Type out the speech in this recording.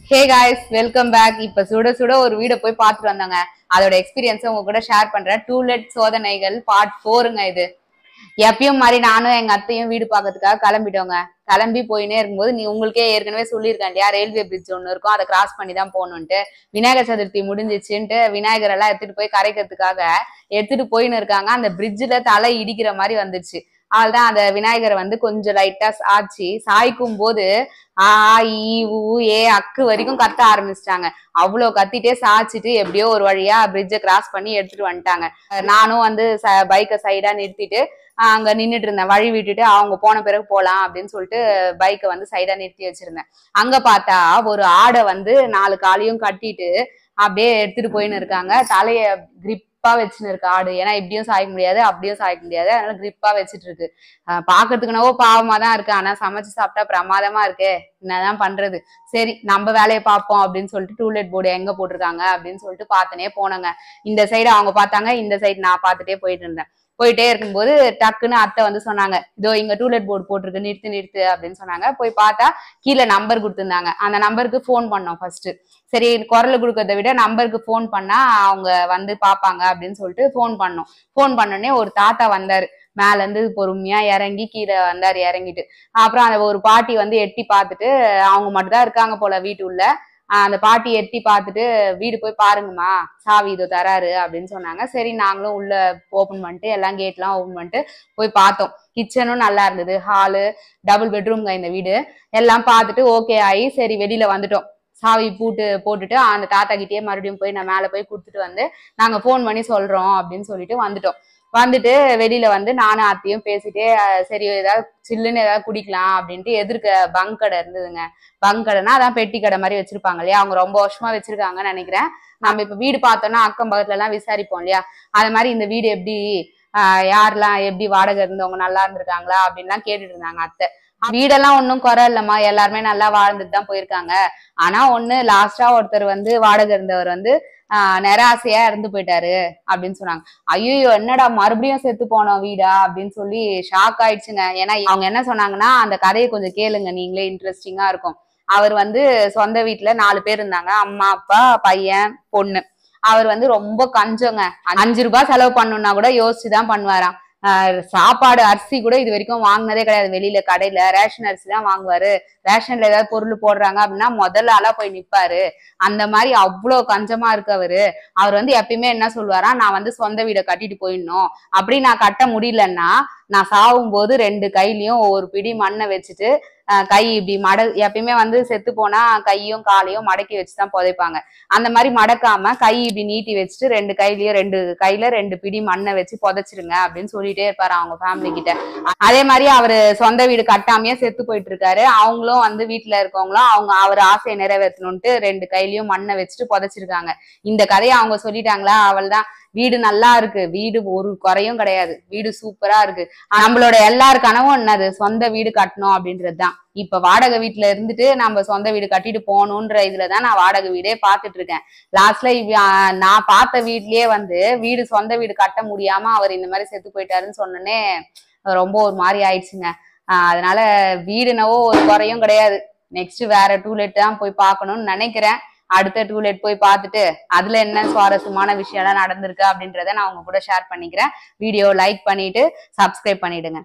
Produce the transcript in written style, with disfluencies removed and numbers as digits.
Hey guys, welcome back. இப்ப சுட சுட ஒரு வீட போய் பார்த்துட்டு வந்தாங்க. அதோட எக்ஸ்பீரியன்ஸ் உங்க கூட ஷேர் பண்றேன். டூலெட் சோதனைகள் பார்ட் 4ங்க இது. எப்பயும் மாதிரி நானும் எங்க அத்தையும் வீடு பார்க்கறதுக்காக கிளம்பிட்டோங்க. கிளம்பி போயினே இருக்கும்போது உங்களுக்கே ஏற்கனவே சொல்லியிருக்கேன் இல்லையா, ரயில்வே பிரிட்ஜ் ஒண்ணு இருக்கும், அதை கிராஸ் பண்ணி தான் போகணுன்ட்டு. விநாயகர் சதுர்த்தி முடிஞ்சிச்சுன்ட்டு விநாயகர் எல்லாம் எடுத்துட்டு போய் கரைக்கிறதுக்காக எடுத்துட்டு போயின்னு இருக்காங்க. அந்த பிரிட்ஜ்ல தலை இடிக்கிற மாதிரி வந்துச்சு. அவள்தான் அந்த விநாயகரை வந்து கொஞ்சம் லைட்டா ஆச்சு. சாய்க்கும் போது ஏ அக்கு வரைக்கும் கத்த ஆரம்பிச்சிட்டாங்க. அவ்வளவு கத்திட்டே சாய்ச்சிட்டு எப்படியோ ஒரு வழியா பிரிட்ஜை கிராஸ் பண்ணி எடுத்துட்டு வந்துட்டாங்க. நானும் வந்து பைக்கை சைடா நிறுத்திட்டு அங்க நின்றுட்டு இருந்தேன். வழி விட்டுட்டு அவங்க போன பிறகு போலாம் அப்படின்னு சொல்லிட்டு பைக்கை வந்து சைடா நிறுத்தி வச்சிருந்தேன். அங்க பார்த்தா ஒரு ஆடை வந்து 4 காலையும் கட்டிட்டு அப்படியே எடுத்துட்டு போயின்னு இருக்காங்க. தலைய கிரிப்பா வச்சுன்னு இருக்கு ஆடு. ஏன்னா இப்படியும் சாய்க்க முடியாது, அப்படியும் சாய்க்க முடியாது, அதனால கிரிப்பா வச்சுட்டு இருக்கு. பாக்குறதுக்குனவோ பாவமா தான் இருக்கு, ஆனா சமைச்சு சாப்பிட்டா பிரமாதமா இருக்கே, என்னதான் பண்றது. சரி நம்ம வேலையை பார்ப்போம் அப்படின்னு சொல்லிட்டு டூலெட் போர்டு எங்க போட்டிருக்காங்க அப்படின்னு சொல்லிட்டு பார்த்துனே போனோங்க. இந்த சைடு அவங்க பார்த்தாங்க, இந்த சைடு நான் பார்த்துட்டே போயிட்டு இருந்தேன். போயிட்டே இருக்கும்போது டக்குன்னு அத்தை வந்து சொன்னாங்க, இதோ இங்க டூலெட் போர்டு போட்டிருக்கு, நிறுத்து நிறுத்து அப்படின்னு சொன்னாங்க. போய் பார்த்தா கீழே நம்பர் கொடுத்துருந்தாங்க. அந்த நம்பருக்கு போன் பண்ணோம் ஃபர்ஸ்ட். சரி, குரல் கொடுக்கறத விட நம்பருக்கு போன் பண்ணா அவங்க வந்து பாப்பாங்க அப்படின்னு சொல்லிட்டு போன் பண்ணோம். போன் பண்ணோடனே ஒரு தாத்தா வந்தாரு. மேல இருந்து பொறுமையா இறங்கி கீழே வந்தாரு. இறங்கிட்டு அப்புறம் அந்த ஒரு பாட்டி வந்து எட்டி பார்த்துட்டு, அவங்க மட்டும் தான் இருக்காங்க போல வீட்டு உள்ள. அந்த பாட்டி எட்டி பார்த்துட்டு, வீடு போய் பாருங்கம்மா, சாவி இதோ தராரு அப்படின்னு சொன்னாங்க. சரி, நாங்களும் உள்ள ஓபன் பண்ணிட்டு எல்லாம் கேட் எல்லாம் ஓபன் பண்ணிட்டு போய் பார்த்தோம். கிச்சனும் நல்லா இருந்தது, ஹாலு, டபுள் பெட்ரூம்ங்க இந்த வீடு. எல்லாம் பார்த்துட்டு ஓகே ஆகி சரி வெளியில வந்துட்டோம். சாவி போட்டுட்டு அந்த தாத்தா கிட்டேயே மறுபடியும் போய் நான் மேல போய் கொடுத்துட்டு வந்து நாங்க போன் பண்ணி சொல்றோம் அப்படின்னு சொல்லிட்டு வந்துட்டோம். வந்துட்டு வெளியில வந்து நானும் அத்தையும் பேசிட்டே சரி ஏதாவது சில்லுன்னு ஏதாவது குடிக்கலாம் அப்படின்ட்டு எதிர்க்க பங்க் கடை இருந்ததுங்க. பங்க் கடைனா அதான் பெட்டி கடை மாதிரி வச்சிருப்பாங்க இல்லையா, அவங்க ரொம்ப வருஷமா வச்சிருக்காங்கன்னு நினைக்கிறேன். நம்ம இப்ப வீடு பார்த்தோம்னா அக்கம் பக்கத்துல எல்லாம் விசாரிப்போம் இல்லையா, அது மாதிரி இந்த வீடு எப்படி யாரெல்லாம் எப்படி வாடகை இருந்தவங்க நல்லா இருந்திருக்காங்களா அப்படின்லாம் கேட்டுட்டு இருந்தாங்க அத்தை. வீடெல்லாம் ஒன்றும் குறை இல்லம்மா, எல்லாருமே நல்லா வாழ்ந்துட்டு தான் போயிருக்காங்க. ஆனா ஒண்ணு, லாஸ்டா ஒருத்தர் வந்து வாடகை இருந்தவர் வந்து நிராசையா இறந்து போயிட்டாரு அப்படின்னு சொன்னாங்க. ஐயோ, என்னடா மறுபடியும் செத்து போனோம் வீடா அப்படின்னு சொல்லி ஷாக் ஆயிடுச்சுங்க. ஏன்னா அவங்க என்ன சொன்னாங்கன்னா, அந்த கதையை கொஞ்சம் கேளுங்க, நீங்களே இன்ட்ரெஸ்டிங்கா இருக்கும். அவர் வந்து சொந்த வீட்டுல 4 பேர் இருந்தாங்க, அம்மா அப்பா பையன் பொண்ணு. அவர் வந்து ரொம்ப கஞ்சங்க. 5 ரூபாய் செலவு பண்ணணும்னா கூட யோசிச்சுதான் பண்ணுவாராம். சாப்பாடு அரிசி கூட இது வரைக்கும் வாங்கினதே கிடையாது. வெளியில கடையில ரேஷன் அரிசி தான் வாங்குவாரு. ரேஷன்ல ஏதாவது பொருள் போடுறாங்க அப்படின்னா முதல்ல ஆளா போய் நிப்பாரு. அந்த மாதிரி அவ்வளவு கஞ்சமா இருக்கு அவரு. அவர் வந்து எப்பயுமே என்ன சொல்லுவாரா, நான் வந்து சொந்த வீடை கட்டிட்டு போயிடணும், அப்படி நான் கட்ட முடியலன்னா நான் சாகும் போது 2 கையிலயும் ஒவ்வொரு பிடி மண்ணை வச்சுட்டு கை இப்படி எப்பயுமே வந்து செத்து போனா கையும் காலையும் மடக்கி வச்சுதான் புதைப்பாங்க. அந்த மாதிரி மடக்காம கை இப்படி நீட்டி வச்சுட்டு 2 கையில 2 பிடி மண்ணை வச்சு புதைச்சிருங்க அப்படின்னு சொல்லிட்டே இருப்பாரு அவங்க ஃபேமிலி கிட்ட. அதே மாதிரி அவரு சொந்த வீடு கட்டாமையே செத்து போயிட்டு இருக்காரு. அவங்களும் வந்து வீட்டுல இருக்கவங்களும் அவர் ஆசையை நிறைவேற்றணும்ட்டு 2 கையிலயும் மண்ணை வச்சுட்டு புதைச்சிருக்காங்க. இந்த கதையை அவங்க சொல்லிட்டாங்களா, அவள் தான் வீடு நல்லா இருக்கு, வீடு ஒரு குறையும் கிடையாது, வீடு சூப்பரா இருக்கு. நம்மளோட எல்லாரு கனவும் என்னது, சொந்த வீடு கட்டணும் அப்படின்றதுதான். இப்ப வாடகை வீட்டுல இருந்துட்டு நம்ம சொந்த வீடு கட்டிட்டு போகணுன்ற இதுலதான் நான் வாடகை வீடே பாத்துட்டு இருக்கேன். லாஸ்ட்ல நான் பார்த்த வீட்லயே வந்து சொந்த வீடு கட்ட முடியாம அவர் இந்த மாதிரி செத்து போயிட்டாருன்னு சொன்னோன்னே ரொம்ப ஒரு மாதிரி ஆயிடுச்சுங்க. அதனால வீடுனவோ ஒரு குறையும் கிடையாது. நெக்ஸ்ட் வேற டூலெட் தான் போய் பார்க்கணும்னு நினைக்கிறேன். அடுத்த டூலெட் போய் பார்த்துட்டு அதுல என்ன சுவாரஸ்யமான விஷயம் எல்லாம் நடந்திருக்கு அப்படின்றத நான் உங்க கூட ஷேர் பண்ணிக்கிறேன். வீடியோ லைக் பண்ணிட்டு சப்ஸ்கிரைப் பண்ணிடுங்க.